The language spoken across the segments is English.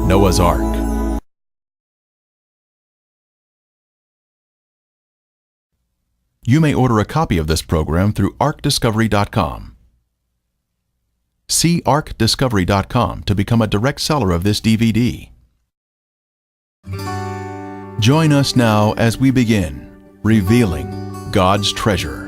Noah's Ark. You may order a copy of this program through arcdiscovery.com. See arcdiscovery.com to become a direct seller of this DVD. Join us now as we begin revealing God's treasure.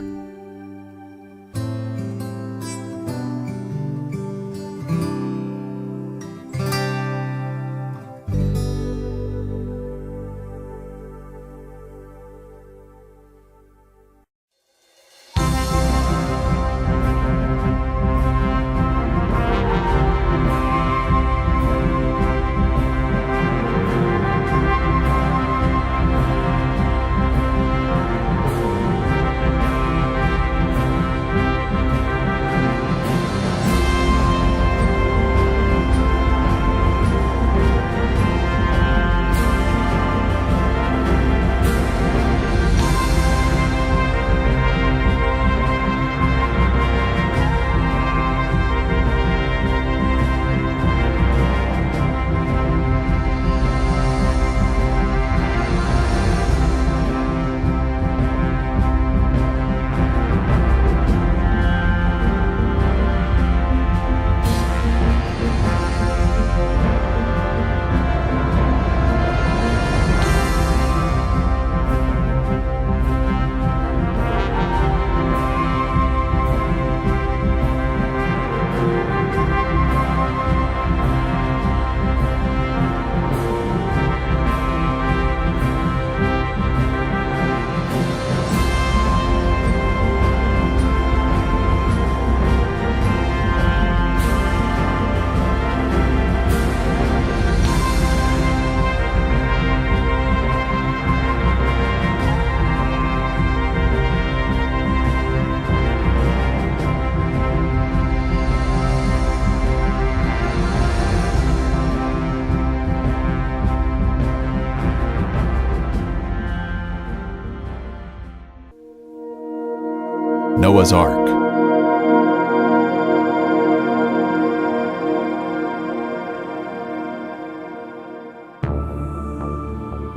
Noah's Ark.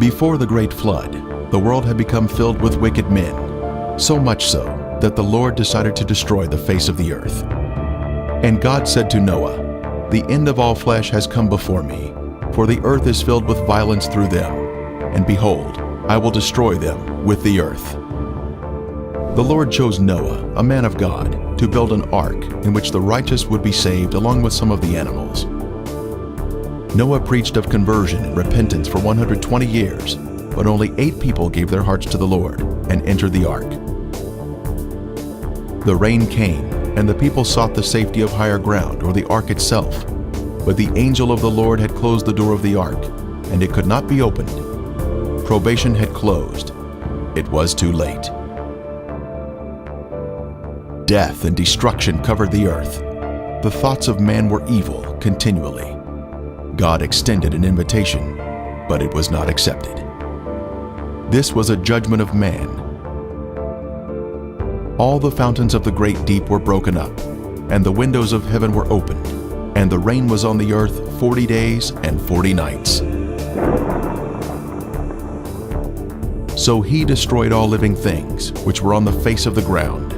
Before the great flood, the world had become filled with wicked men, so much so that the Lord decided to destroy the face of the earth. And God said to Noah, "The end of all flesh has come before me, for the earth is filled with violence through them, and behold, I will destroy them with the earth." The Lord chose Noah, a man of God, to build an ark in which the righteous would be saved along with some of the animals. Noah preached of conversion and repentance for 120 years, but only 8 people gave their hearts to the Lord and entered the ark. The rain came, and the people sought the safety of higher ground or the ark itself, but the angel of the Lord had closed the door of the ark, and it could not be opened. Probation had closed. It was too late. Death and destruction covered the earth. The thoughts of man were evil continually. God extended an invitation, but it was not accepted. This was a judgment of man. All the fountains of the great deep were broken up, and the windows of heaven were opened, and the rain was on the earth 40 days and 40 nights. So he destroyed all living things which were on the face of the ground.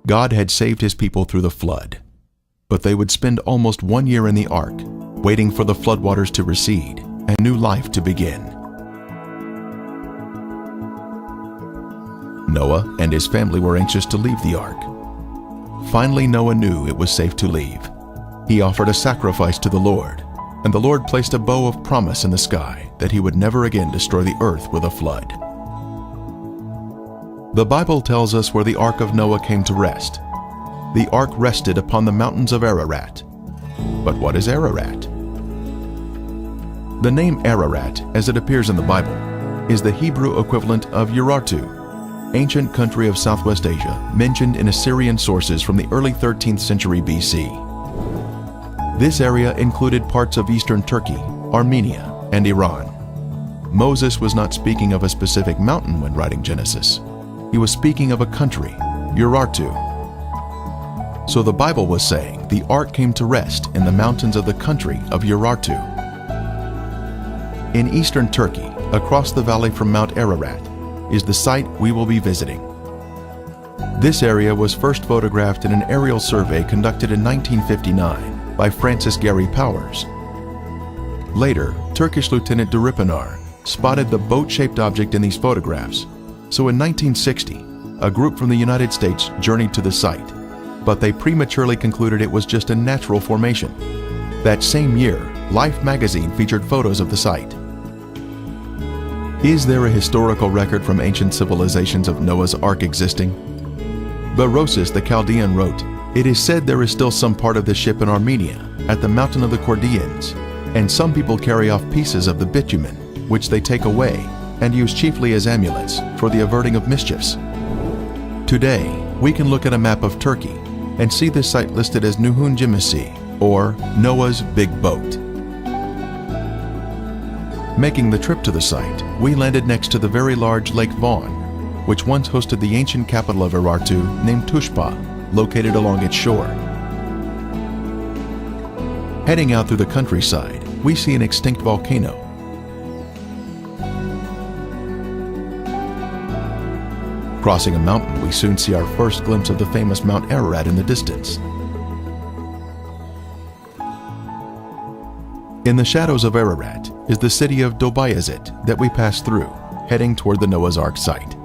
God had saved his people through the flood, but they would spend almost 1 year in the ark, waiting for the floodwaters to recede and new life to begin. Noah and his family were anxious to leave the ark. Finally, Noah knew it was safe to leave. He offered a sacrifice to the Lord, and the Lord placed a bow of promise in the sky that he would never again destroy the earth with a flood. The Bible tells us where the Ark of Noah came to rest. The ark rested upon the mountains of Ararat. But what is Ararat? The name Ararat, as it appears in the Bible, is the Hebrew equivalent of Urartu, ancient country of Southwest Asia mentioned in Assyrian sources from the early 13th century BC. This area included parts of eastern Turkey, Armenia, and Iran. Moses was not speaking of a specific mountain when writing Genesis. He was speaking of a country, Urartu. So the Bible was saying the ark came to rest in the mountains of the country of Urartu. In eastern Turkey, across the valley from Mount Ararat, is the site we will be visiting. This area was first photographed in an aerial survey conducted in 1959 by Francis Gary Powers. Later, Turkish Lieutenant Duripanar spotted the boat-shaped object in these photographs, so in 1960, a group from the United States journeyed to the site, but they prematurely concluded it was just a natural formation. That same year, Life magazine featured photos of the site. Is there a historical record from ancient civilizations of Noah's Ark existing? Berosus the Chaldean wrote, "It is said there is still some part of the ship in Armenia, at the mountain of the Chaldeans, and some people carry off pieces of the bitumen, which they take away and use chiefly as amulets for the averting of mischiefs." Today, we can look at a map of Turkey and see this site listed as Nuhun Gemisi, or Noah's Big Boat. Making the trip to the site, we landed next to the very large Lake Van, which once hosted the ancient capital of Urartu named Tushpa, located along its shore. Heading out through the countryside, we see an extinct volcano. Crossing a mountain, we soon see our first glimpse of the famous Mount Ararat in the distance. In the shadows of Ararat is the city of Dobayazit that we pass through, heading toward the Noah's Ark site.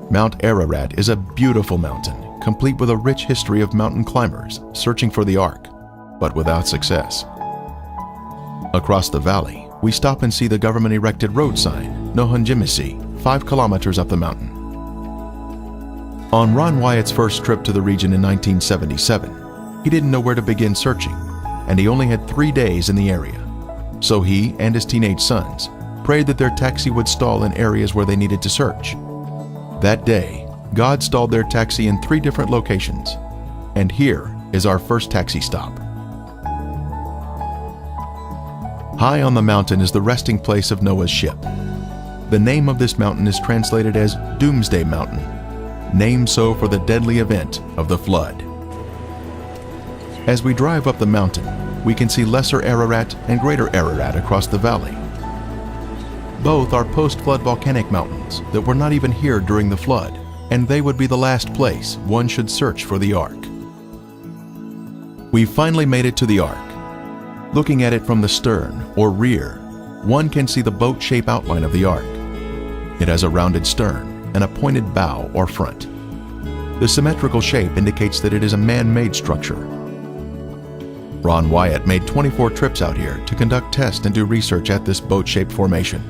Mount Ararat is a beautiful mountain, complete with a rich history of mountain climbers searching for the Ark, but without success. Across the valley, we stop and see the government-erected road sign, Nuhun Gemisi, 5 kilometers up the mountain. On Ron Wyatt's first trip to the region in 1977, he didn't know where to begin searching, and he only had 3 days in the area. So he and his teenage sons prayed that their taxi would stall in areas where they needed to search. That day, God stalled their taxi in 3 different locations, and here is our first taxi stop. High on the mountain is the resting place of Noah's ship. The name of this mountain is translated as Doomsday Mountain, named so for the deadly event of the flood. As we drive up the mountain, we can see Lesser Ararat and Greater Ararat across the valley. Both are post-flood volcanic mountains that were not even here during the flood, and they would be the last place one should search for the Ark. We finally made it to the Ark. Looking at it from the stern, or rear, one can see the boat-shaped outline of the Ark. It has a rounded stern and a pointed bow or front. The symmetrical shape indicates that it is a man-made structure. Ron Wyatt made 24 trips out here to conduct tests and do research at this boat-shaped formation.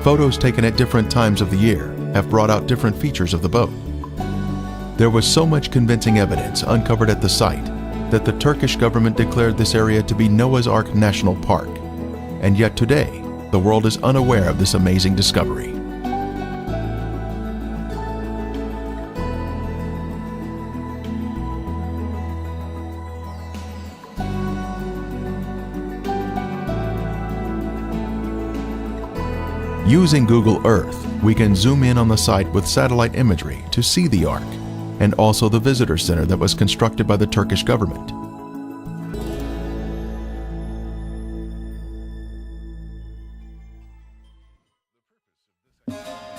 Photos taken at different times of the year have brought out different features of the boat. There was so much convincing evidence uncovered at the site that the Turkish government declared this area to be Noah's Ark National Park, and yet today, the world is unaware of this amazing discovery. Using Google Earth, we can zoom in on the site with satellite imagery to see the Ark, and also the visitor center that was constructed by the Turkish government.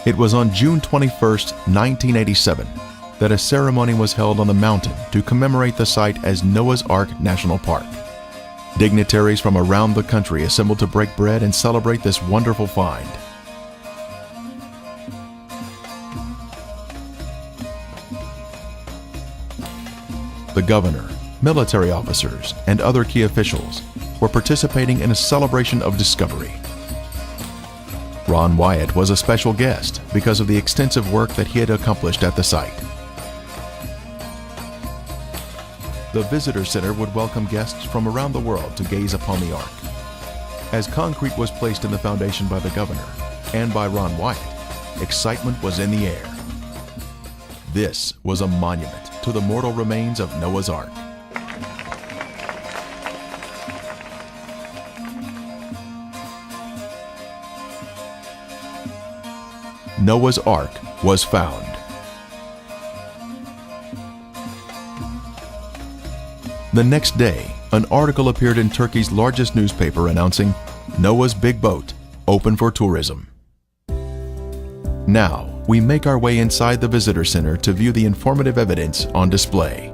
It was on June 21, 1987, that a ceremony was held on the mountain to commemorate the site as Noah's Ark National Park. Dignitaries from around the country assembled to break bread and celebrate this wonderful find. The governor, military officers, and other key officials were participating in a celebration of discovery. Ron Wyatt was a special guest because of the extensive work that he had accomplished at the site. The visitor center would welcome guests from around the world to gaze upon the Ark. As concrete was placed in the foundation by the governor and by Ron Wyatt, excitement was in the air. This was a monument to the mortal remains of Noah's Ark. Noah's Ark was found. The next day, an article appeared in Turkey's largest newspaper announcing Noah's big boat, open for tourism. Now, we make our way inside the visitor center to view the informative evidence on display.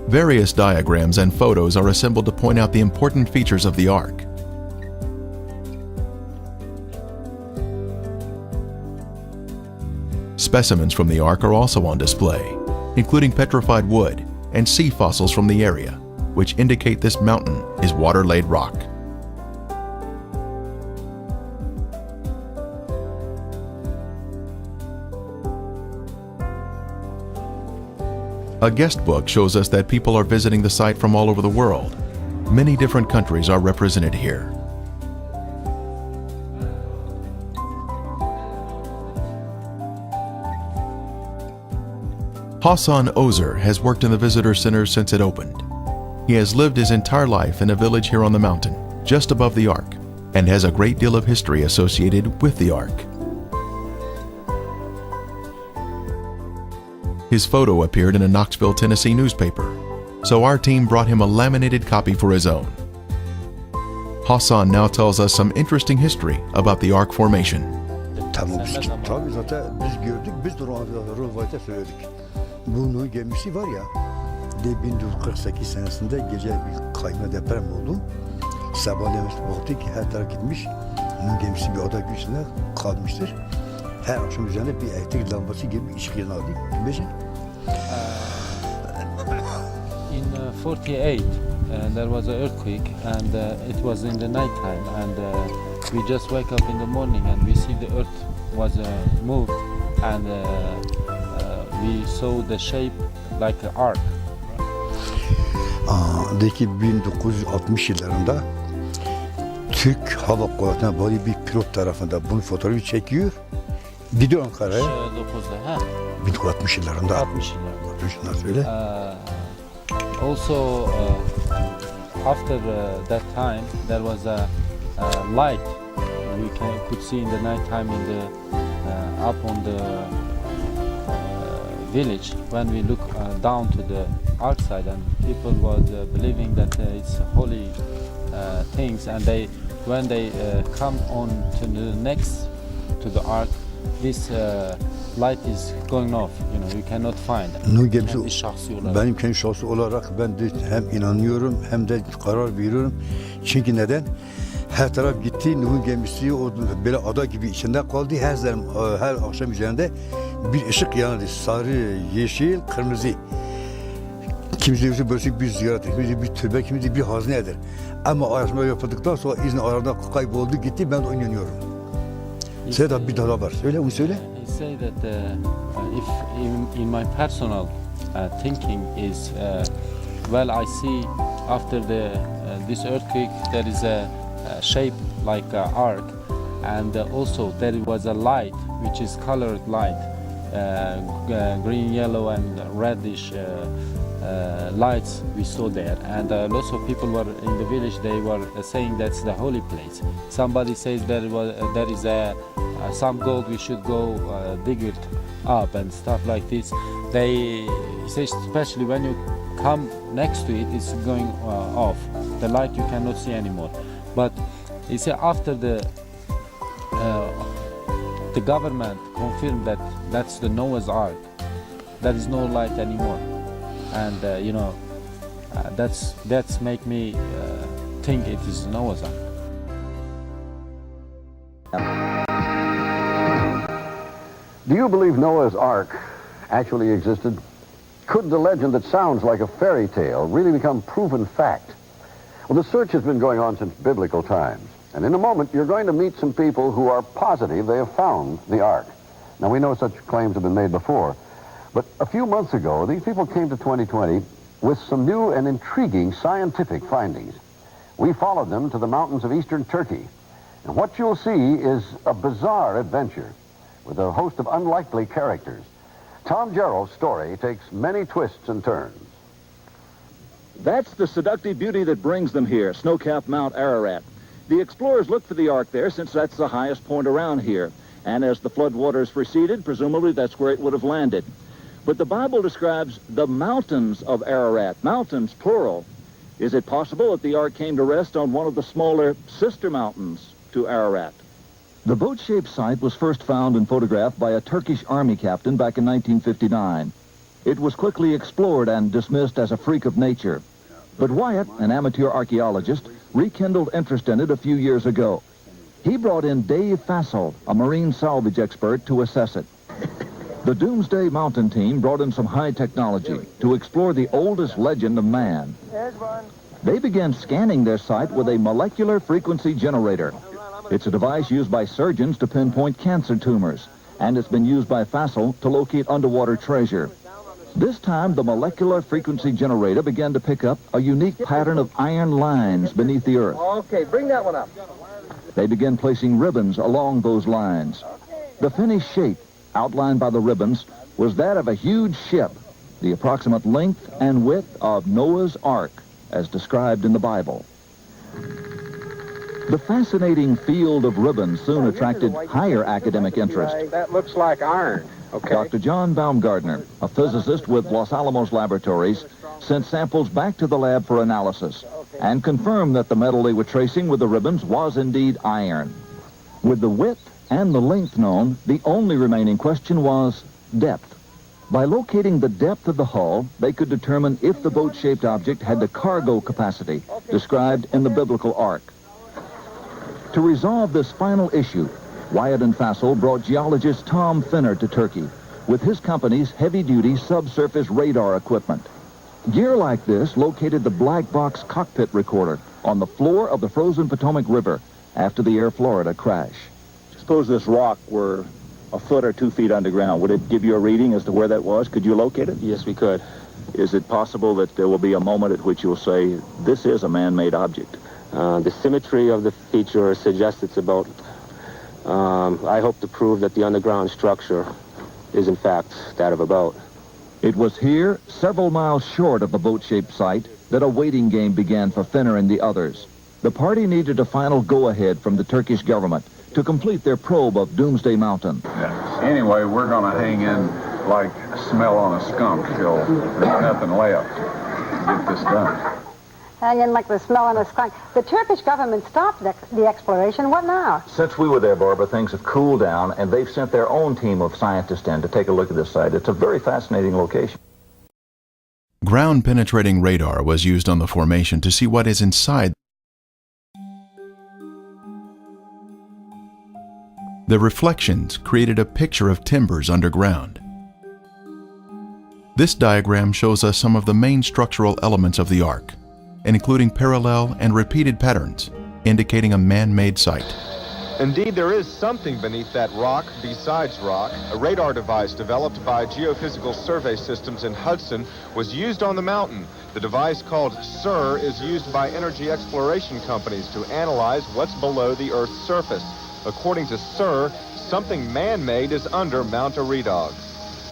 Various diagrams and photos are assembled to point out the important features of the ark. Specimens from the ark are also on display, including petrified wood and sea fossils from the area, which indicate this mountain is water-laid rock. A guest book shows us that people are visiting the site from all over the world. Many different countries are represented here. Hassan Ozer has worked in the visitor center since it opened. He has lived his entire life in a village here on the mountain, just above the ark, and has a great deal of history associated with the ark. His photo appeared in a Knoxville, Tennessee newspaper, so our team brought him a laminated copy for his own. Hassan now tells us some interesting history about the ark formation. Tabii zaten biz gördük, biz de rivayete söyledik. Bunun gemisi var ya, 1948 senesinde gece bir kayma deprem oldu. Sabahleyin baktık ki her taraf gitmiş. Bunun gemisi bir ada güçlüğüne kalmıştır. Her akşam üzerinde bir elektrik lambası gibi bir ışık yanardı. In 48, there was an earthquake, and it was in the night time, and we just wake up in the morning and we see the earth was moved, and we saw the shape like an ark. De ki 1960 yıllarında Türk Hava Kuvvetleri'ne bağlı bir pilot tarafından bunun fotoğrafı çekiyor. Gidiyor Ankara'ya. 1960 yıllarında. 60 yıllarında. 60 yıllar söyle. Also, after that time, there was a light we could see in the night time in the up on the village when we look down to the ark side, and people was believing that it's holy things, and when they come on to the next to the ark, this light is going off. You know, you cannot find. Benim kendi şahsi olarak ben de hem inanıyorum hem de karar veriyorum. Çünkü neden? Her taraf gitti, Nuh'un gemisi o böyle ada gibi içinde kaldı. Her akşam üzerinde bir ışık yanardı. Sarı, yeşil, kırmızı. Kimisi böyle bir ziyaret, kimisi bir türbe, kimisi bir hazinedir. Ama araştırma yapıldıktan sonra izin arada kayboldu gitti, ben de inanıyorum. Söyle bir daha var, söyle onu söyle. He say that if in my personal thinking is well, I see after this earthquake there is a shape like an ark, and also there was a light which is colored light, green, yellow, and reddish lights we saw there, and lots of people were in the village. They were saying that's the holy place. Somebody says there is some gold, we should go dig it up and stuff like this. They say especially when you come next to it, it's going off. The light you cannot see anymore. But you see, after the government confirmed that that's the Noah's Ark, there is no light anymore, and you know, that's make me think it is Noah's Ark. Do you believe Noah's Ark actually existed? Could the legend that sounds like a fairy tale really become proven fact? Well, the search has been going on since biblical times. And in a moment, you're going to meet some people who are positive they have found the Ark. Now, we know such claims have been made before. But a few months ago, these people came to 2020 with some new and intriguing scientific findings. We followed them to the mountains of eastern Turkey. And what you'll see is a bizarre adventure with a host of unlikely characters. Tom Jarrell's story takes many twists and turns. That's the seductive beauty that brings them here, snow-capped Mount Ararat. The explorers looked for the Ark there since that's the highest point around here. And as the flood waters receded, presumably that's where it would have landed. But the Bible describes the mountains of Ararat, mountains plural. Is it possible that the ark came to rest on one of the smaller sister mountains to Ararat? The boat-shaped site was first found and photographed by a Turkish army captain back in 1959. It was quickly explored and dismissed as a freak of nature. But Wyatt, an amateur archaeologist, rekindled interest in it a few years ago. He brought in Dave Fassel, a marine salvage expert, to assess it. The Doomsday Mountain team brought in some high technology to explore the oldest legend of man. They began scanning their site with a molecular frequency generator. It's a device used by surgeons to pinpoint cancer tumors, and it's been used by Fassel to locate underwater treasure. This time, the molecular frequency generator began to pick up a unique pattern of iron lines beneath the earth. Okay, bring that one up. They began placing ribbons along those lines. The finished shape, outlined by the ribbons, was that of a huge ship, the approximate length and width of Noah's Ark, as described in the Bible. The fascinating field of ribbons soon attracted higher academic interest. That looks like iron. Okay. Dr. John Baumgartner, a physicist with Los Alamos Laboratories, sent samples back to the lab for analysis and confirmed that the metal they were tracing with the ribbons was indeed iron. With the width and the length known, the only remaining question was depth. By locating the depth of the hull, they could determine if the boat-shaped object had the cargo capacity described in the biblical ark. To resolve this final issue, Wyatt and Fassel brought geologist Tom Finner to Turkey with his company's heavy-duty subsurface radar equipment. Gear like this located the black box cockpit recorder on the floor of the frozen Potomac River after the Air Florida crash. Suppose this rock were a foot or 2 feet underground. Would it give you a reading as to where that was? Could you locate it? Yes, we could. Is it possible that there will be a moment at which you'll say, this is a man-made object? The symmetry of the feature suggests it's about. I hope to prove that the underground structure is in fact that of a boat. It was here, several miles short of the boat-shaped site, that a waiting game began for Finner and the others. The party needed a final go-ahead from the Turkish government to complete their probe of Doomsday Mountain. Anyway, we're going to hang in like smell on a skunk till there's nothing left to get this done. Hanging like the smell in a skunk. The Turkish government stopped the exploration. What now? Since we were there, Barbara, things have cooled down, and they've sent their own team of scientists in to take a look at this site. It's a very fascinating location. Ground-penetrating radar was used on the formation to see what is inside. The reflections created a picture of timbers underground. This diagram shows us some of the main structural elements of the ark, including parallel and repeated patterns, indicating a man-made site. Indeed, there is something beneath that rock besides rock. A radar device developed by Geophysical Survey Systems in Hudson was used on the mountain. The device, called SIR, is used by energy exploration companies to analyze what's below the Earth's surface. According to SIR, something man-made is under Mount Aridog.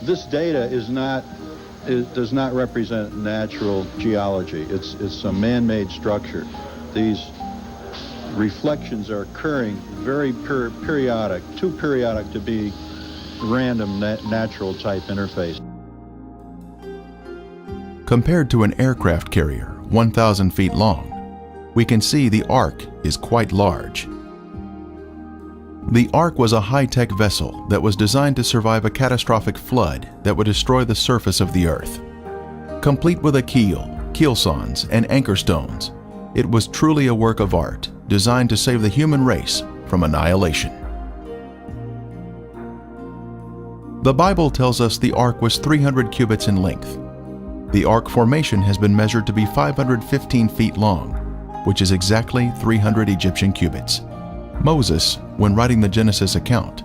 This data does not represent natural geology. It's a man-made structure. These reflections are occurring very periodic, too periodic to be random natural type interface. Compared to an aircraft carrier 1,000 feet long, we can see the ark is quite large. The ark was a high-tech vessel that was designed to survive a catastrophic flood that would destroy the surface of the earth. Complete with a keel, keelsawns, and anchor stones, it was truly a work of art designed to save the human race from annihilation. The Bible tells us the ark was 300 cubits in length. The ark formation has been measured to be 515 feet long, which is exactly 300 Egyptian cubits. Moses, when writing the Genesis account,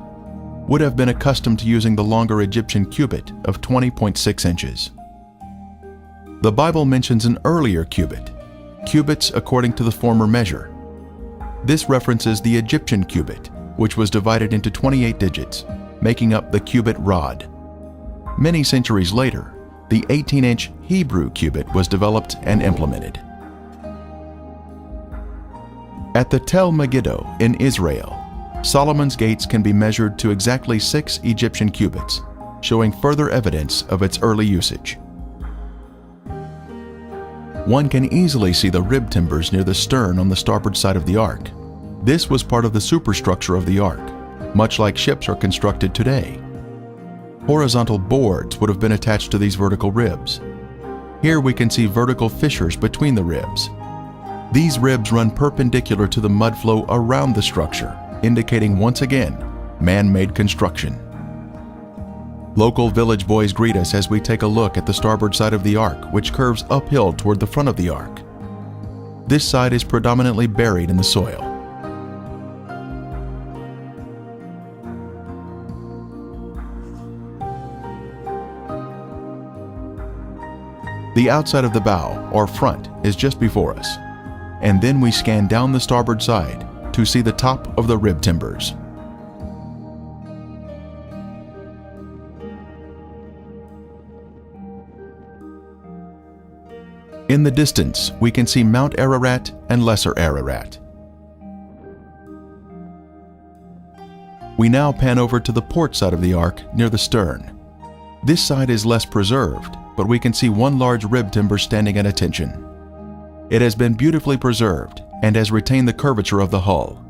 would have been accustomed to using the longer Egyptian cubit of 20.6 inches. The Bible mentions an earlier cubit, cubits according to the former measure. This references the Egyptian cubit, which was divided into 28 digits, making up the cubit rod. Many centuries later, the 18-inch Hebrew cubit was developed and implemented. At the Tel Megiddo in Israel, Solomon's gates can be measured to exactly 6 Egyptian cubits, showing further evidence of its early usage. One can easily see the rib timbers near the stern on the starboard side of the ark. This was part of the superstructure of the ark, much like ships are constructed today. Horizontal boards would have been attached to these vertical ribs. Here we can see vertical fissures between the ribs. These ribs run perpendicular to the mud flow around the structure, indicating once again man-made construction. Local village boys greet us as we take a look at the starboard side of the ark, which curves uphill toward the front of the ark. This side is predominantly buried in the soil. The outside of the bow, or front, is just before us, and then we scan down the starboard side to see the top of the rib timbers. In the distance, we can see Mount Ararat and Lesser Ararat. We now pan over to the port side of the ark near the stern. This side is less preserved, but we can see one large rib timber standing at attention. It has been beautifully preserved and has retained the curvature of the hull.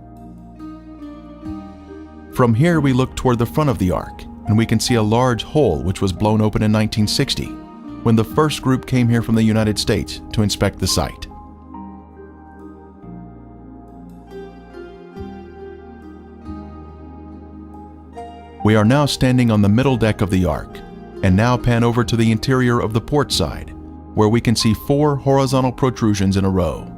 From here we look toward the front of the ark, and we can see a large hole which was blown open in 1960, when the first group came here from the United States to inspect the site. We are now standing on the middle deck of the ark, and now pan over to the interior of the port side, where we can see 4 horizontal protrusions in a row.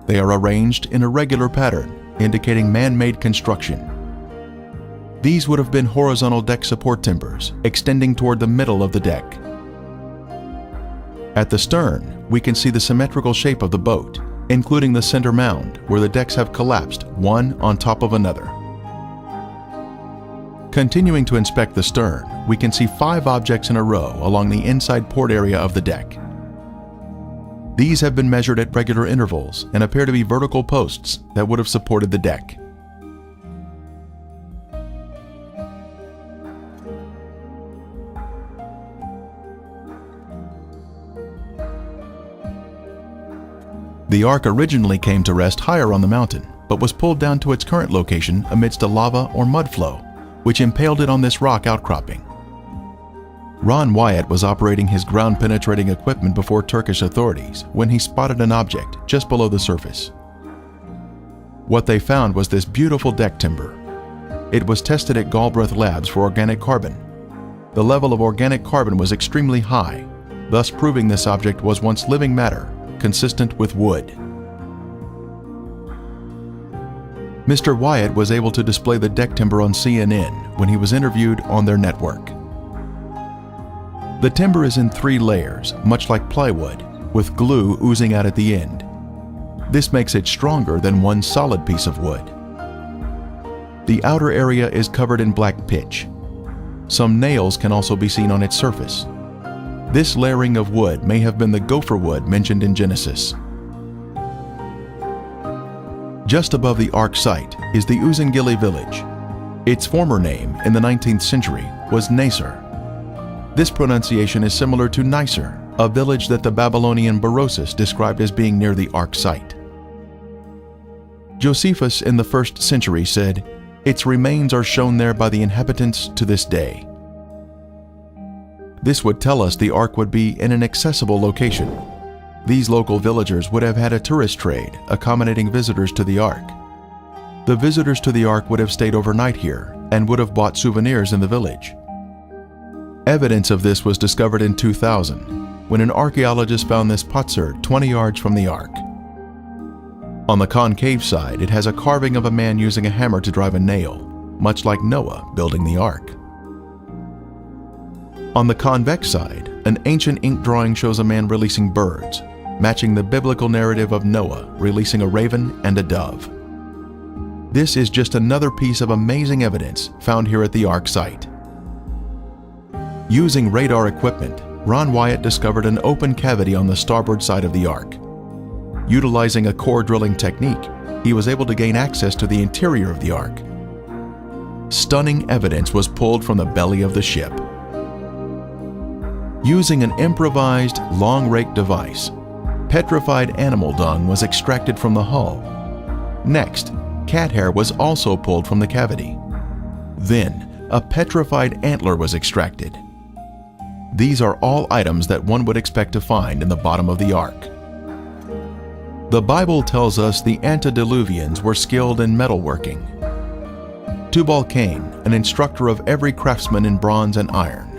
They are arranged in a regular pattern, indicating man-made construction. These would have been horizontal deck support timbers, extending toward the middle of the deck. At the stern, we can see the symmetrical shape of the boat, including the center mound, where the decks have collapsed one on top of another. Continuing to inspect the stern, we can see 5 objects in a row along the inside port area of the deck. These have been measured at regular intervals and appear to be vertical posts that would have supported the deck. The ark originally came to rest higher on the mountain, but was pulled down to its current location amidst a lava or mud flow, which impaled it on this rock outcropping. Ron Wyatt was operating his ground-penetrating equipment before Turkish authorities when he spotted an object just below the surface. What they found was this beautiful deck timber. It was tested at Galbraith Labs for organic carbon. The level of organic carbon was extremely high, thus proving this object was once living matter, consistent with wood. Mr. Wyatt was able to display the deck timber on CNN when he was interviewed on their network. The timber is in 3 layers, much like plywood, with glue oozing out at the end. This makes it stronger than one solid piece of wood. The outer area is covered in black pitch. Some nails can also be seen on its surface. This layering of wood may have been the gopher wood mentioned in Genesis. Just above the ark site is the Uzungili village. Its former name in the 19th century was Nasr. This pronunciation is similar to Nicer, a village that the Babylonian Berosus described as being near the ark site. Josephus in the 1st century said, "Its remains are shown there by the inhabitants to this day." This would tell us the ark would be in an accessible location. These local villagers would have had a tourist trade, accommodating visitors to the ark. The visitors to the ark would have stayed overnight here and would have bought souvenirs in the village. Evidence of this was discovered in 2000, when an archaeologist found this potsherd 20 yards from the ark. On the concave side, it has a carving of a man using a hammer to drive a nail, much like Noah building the ark. On the convex side, an ancient ink drawing shows a man releasing birds, matching the biblical narrative of Noah releasing a raven and a dove. This is just another piece of amazing evidence found here at the ark site. Using radar equipment, Ron Wyatt discovered an open cavity on the starboard side of the ark. Utilizing a core drilling technique, he was able to gain access to the interior of the ark. Stunning evidence was pulled from the belly of the ship. Using an improvised long rake device, petrified animal dung was extracted from the hull. Next, cat hair was also pulled from the cavity. Then, a petrified antler was extracted. These are all items that one would expect to find in the bottom of the ark. The Bible tells us the antediluvians were skilled in metalworking. Tubal-Cain, an instructor of every craftsman in bronze and iron.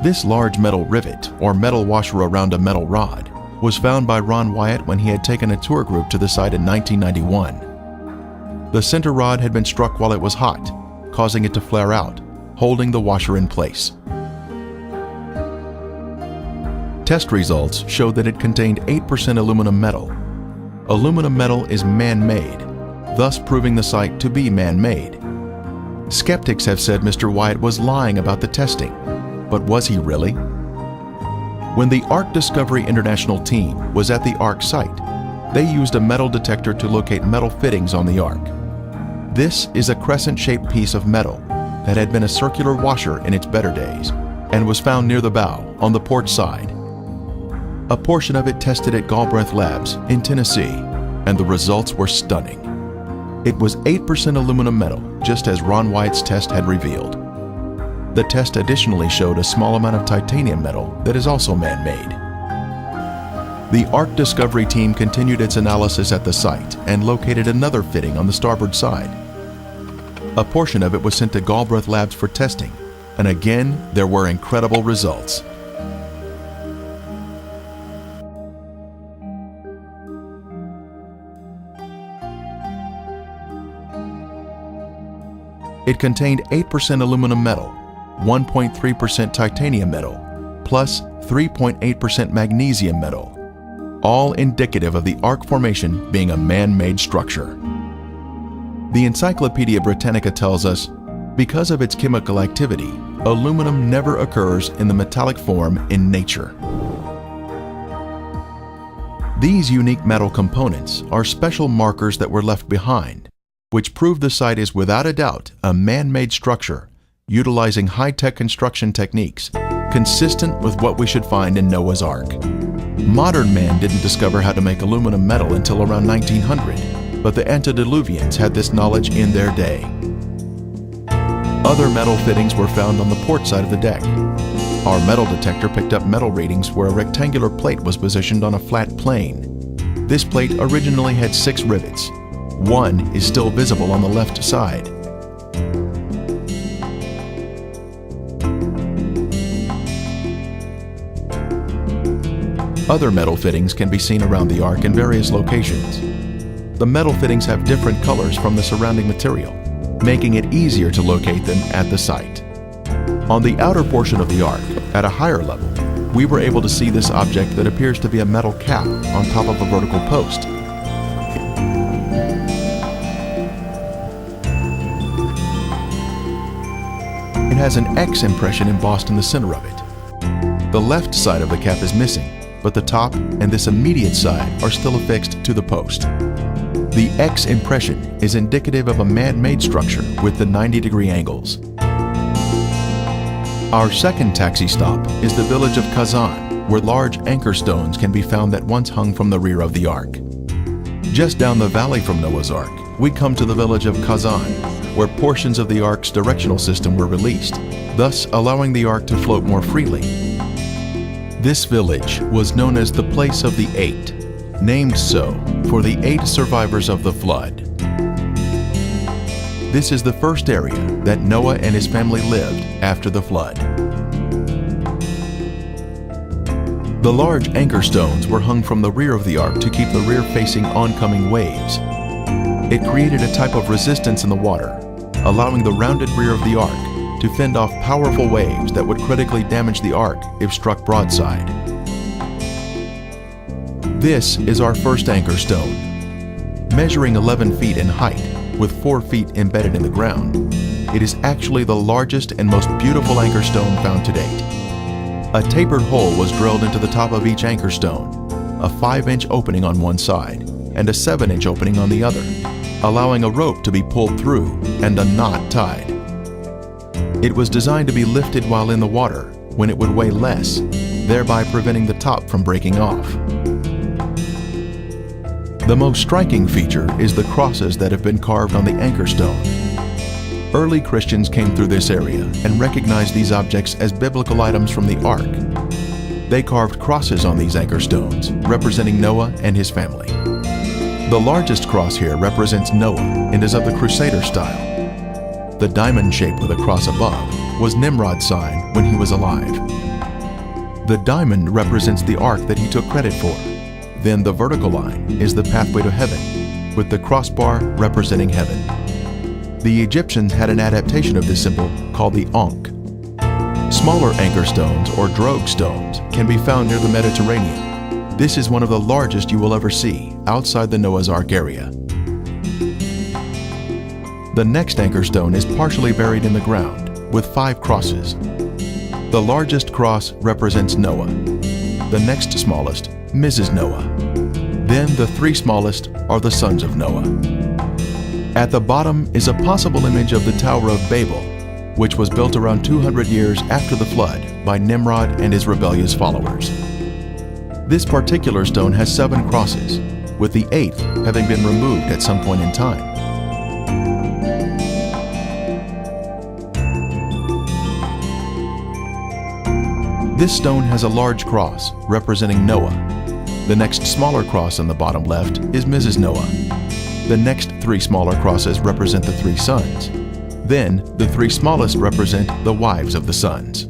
This large metal rivet, or metal washer around a metal rod, was found by Ron Wyatt when he had taken a tour group to the site in 1991. The center rod had been struck while it was hot, causing it to flare out, holding the washer in place. Test results showed that it contained 8% aluminum metal. Aluminum metal is man-made, thus proving the site to be man-made. Skeptics have said Mr. Wyatt was lying about the testing, but was he really? When the Ark Discovery International team was at the Ark site, they used a metal detector to locate metal fittings on the Ark. This is a crescent-shaped piece of metal that had been a circular washer in its better days and was found near the bow on the port side. A portion of it tested at Galbraith Labs in Tennessee, and the results were stunning. It was 8% aluminum metal, just as Ron Wyatt's test had revealed. The test additionally showed a small amount of titanium metal that is also man-made. The Ark Discovery team continued its analysis at the site and located another fitting on the starboard side. A portion of it was sent to Galbraith Labs for testing, and again, there were incredible results. It contained 8% aluminum metal, 1.3% titanium metal, plus 3.8% magnesium metal, all indicative of the Ark formation being a man-made structure. The Encyclopedia Britannica tells us, because of its chemical activity, aluminum never occurs in the metallic form in nature. These unique metal components are special markers that were left behind, which prove the site is without a doubt a man-made structure utilizing high-tech construction techniques consistent with what we should find in Noah's Ark. Modern man didn't discover how to make aluminum metal until around 1900, but the antediluvians had this knowledge in their day. Other metal fittings were found on the port side of the deck. Our metal detector picked up metal readings where a rectangular plate was positioned on a flat plane. This plate originally had 6 rivets. One is still visible on the left side. Other metal fittings can be seen around the Ark in various locations. The metal fittings have different colors from the surrounding material, making it easier to locate them at the site. On the outer portion of the Ark, at a higher level, we were able to see this object that appears to be a metal cap on top of a vertical post. It has an X impression embossed in the center of it. The left side of the cap is missing, but the top and this immediate side are still affixed to the post. The X impression is indicative of a man-made structure with the 90-degree angles. Our second taxi stop is the village of Kazan, where large anchor stones can be found that once hung from the rear of the Ark. Just down the valley from Noah's Ark, we come to the village of Kazan, where portions of the Ark's directional system were released, thus allowing the Ark to float more freely. This village was known as the Place of the Eight, named so for the 8 survivors of the flood. This is the first area that Noah and his family lived after the flood. The large anchor stones were hung from the rear of the Ark to keep the rear facing oncoming waves. It created a type of resistance in the water, allowing the rounded rear of the Ark to fend off powerful waves that would critically damage the Ark if struck broadside. This is our first anchor stone. Measuring 11 feet in height, with 4 feet embedded in the ground, it is actually the largest and most beautiful anchor stone found to date. A tapered hole was drilled into the top of each anchor stone, a 5-inch opening on one side and a 7-inch opening on the other, allowing a rope to be pulled through and a knot tied. It was designed to be lifted while in the water when it would weigh less, thereby preventing the top from breaking off. The most striking feature is the crosses that have been carved on the anchor stone. Early Christians came through this area and recognized these objects as biblical items from the ark. They carved crosses on these anchor stones, representing Noah and his family. The largest cross here represents Noah and is of the Crusader style. The diamond shape with a cross above was Nimrod's sign when he was alive. The diamond represents the ark that he took credit for. Then the vertical line is the pathway to heaven, with the crossbar representing heaven. The Egyptians had an adaptation of this symbol called the Ankh. Smaller anchor stones or drogue stones can be found near the Mediterranean. This is one of the largest you will ever see outside the Noah's Ark area. The next anchor stone is partially buried in the ground with 5 crosses. The largest cross represents Noah. The next smallest, Mrs. Noah. Then the 3 smallest are the sons of Noah. At the bottom is a possible image of the Tower of Babel, which was built around 200 years after the flood by Nimrod and his rebellious followers. This particular stone has 7 crosses, with the 8th having been removed at some point in time. This stone has a large cross representing Noah. The next smaller cross on the bottom left is Mrs. Noah. The next 3 smaller crosses represent the 3 sons. Then, the 3 smallest represent the wives of the sons.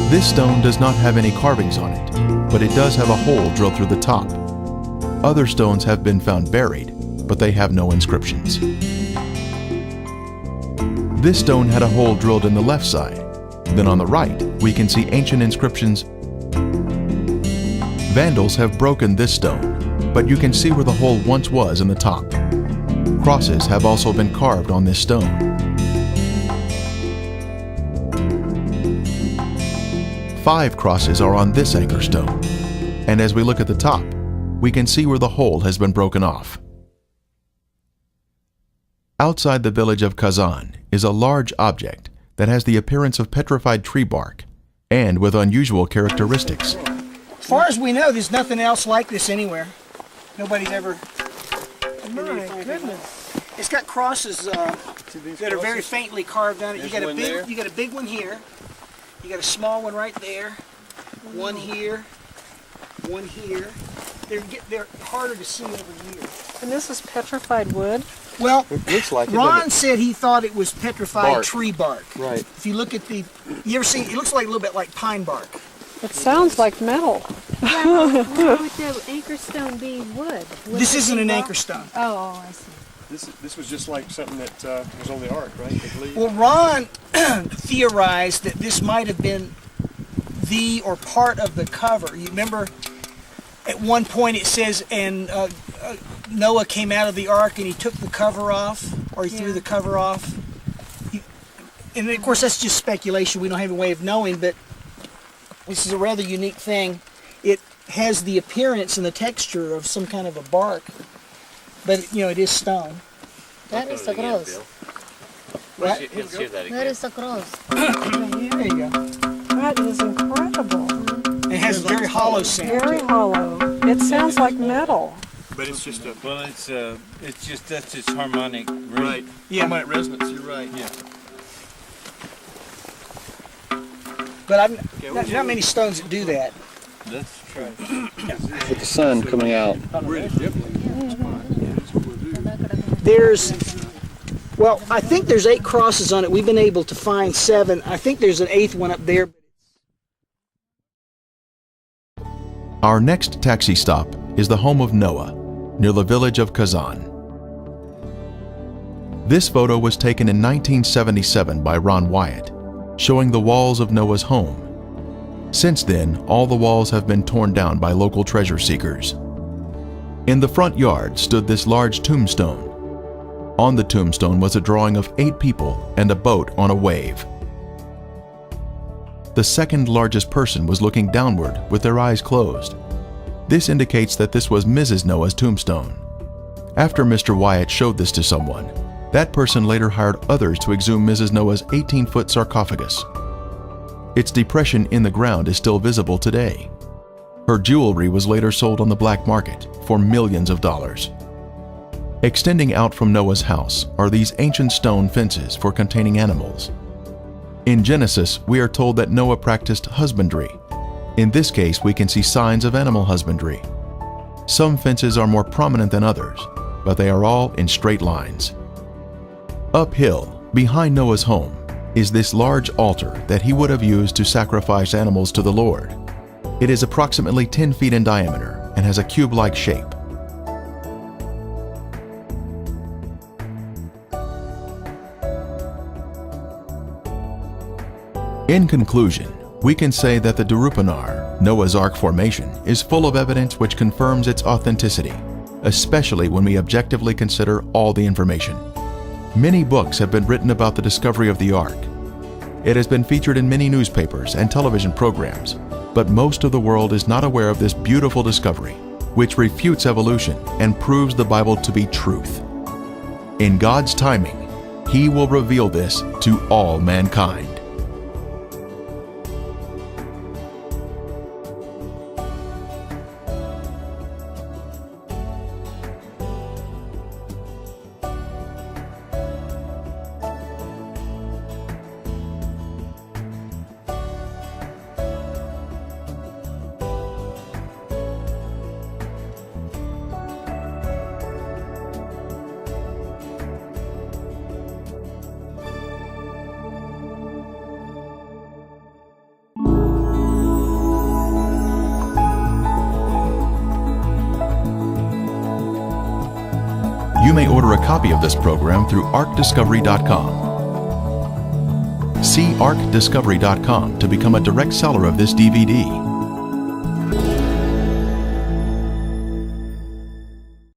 This stone does not have any carvings on it, but it does have a hole drilled through the top. Other stones have been found buried, but they have no inscriptions. This stone had a hole drilled in the left side. Then on the right, we can see ancient inscriptions. Vandals have broken this stone, but you can see where the hole once was in the top. Crosses have also been carved on this stone. 5 crosses are on this anchor stone, and as we look at the top, we can see where the hole has been broken off. Outside the village of Kazan is a large object that has the appearance of petrified tree bark and with unusual characteristics. As far as we know, there's nothing else like this anywhere. Nobody's ever... My goodness. It's got crosses that are very faintly carved on it. You got a big one here. You got a small one right there. One here. One here. They're harder to see over here. And this is petrified wood? Well, it looks like Ron said he thought it was petrified bark. Tree bark. Right. If you look at you ever seen, it looks like a little bit like pine bark. It sounds like metal. Yeah, but with the anchor stone being wood. This isn't an anchor stone. Oh, I see. This was just like something that was on the ark, right? Well, Ron theorized that this might have been the or part of the cover. You remember at one point it says, and Noah came out of the ark and he took the cover off, or he threw the cover off. And of course that's just speculation. We don't have a way of knowing, but this is a rather unique thing. It has the appearance and the texture of some kind of a bark, but it is stone. That is a cross. What? That is a cross. There you go. That is incredible. It has a very hollow sound. Very hollow. It sounds like metal. But it's just a... Well, it's just that's its harmonic ring. Right. Yeah. Harmonic resonance, you're right. Yeah. But not many stones that do that. That's true. With the sun coming out. Well, I think there's 8 crosses on it. We've been able to find 7. I think there's an 8th one up there. Our next taxi stop is the home of Noah, near the village of Kazan. This photo was taken in 1977 by Ron Wyatt, showing the walls of Noah's home. Since then, all the walls have been torn down by local treasure seekers. In the front yard stood this large tombstone. On the tombstone was a drawing of 8 people and a boat on a wave. The second largest person was looking downward with their eyes closed. This indicates that this was Mrs. Noah's tombstone. After Mr. Wyatt showed this to someone, That person later hired others to exhume Mrs. Noah's 18-foot sarcophagus. Its depression in the ground is still visible today. Her jewelry was later sold on the black market for millions of dollars. Extending out from Noah's house are these ancient stone fences for containing animals. In Genesis, we are told that Noah practiced husbandry. In this case, we can see signs of animal husbandry. Some fences are more prominent than others, but they are all in straight lines. Uphill, behind Noah's home, is this large altar that he would have used to sacrifice animals to the Lord. It is approximately 10 feet in diameter and has a cube-like shape. In conclusion, we can say that the Darupanar, Noah's Ark formation, is full of evidence which confirms its authenticity, especially when we objectively consider all the information. Many books have been written about the discovery of the Ark. It has been featured in many newspapers and television programs, but most of the world is not aware of this beautiful discovery, which refutes evolution and proves the Bible to be truth. In God's timing, He will reveal this to all mankind. You may order a copy of this program through arcdiscovery.com. See arcdiscovery.com to become a direct seller of this DVD.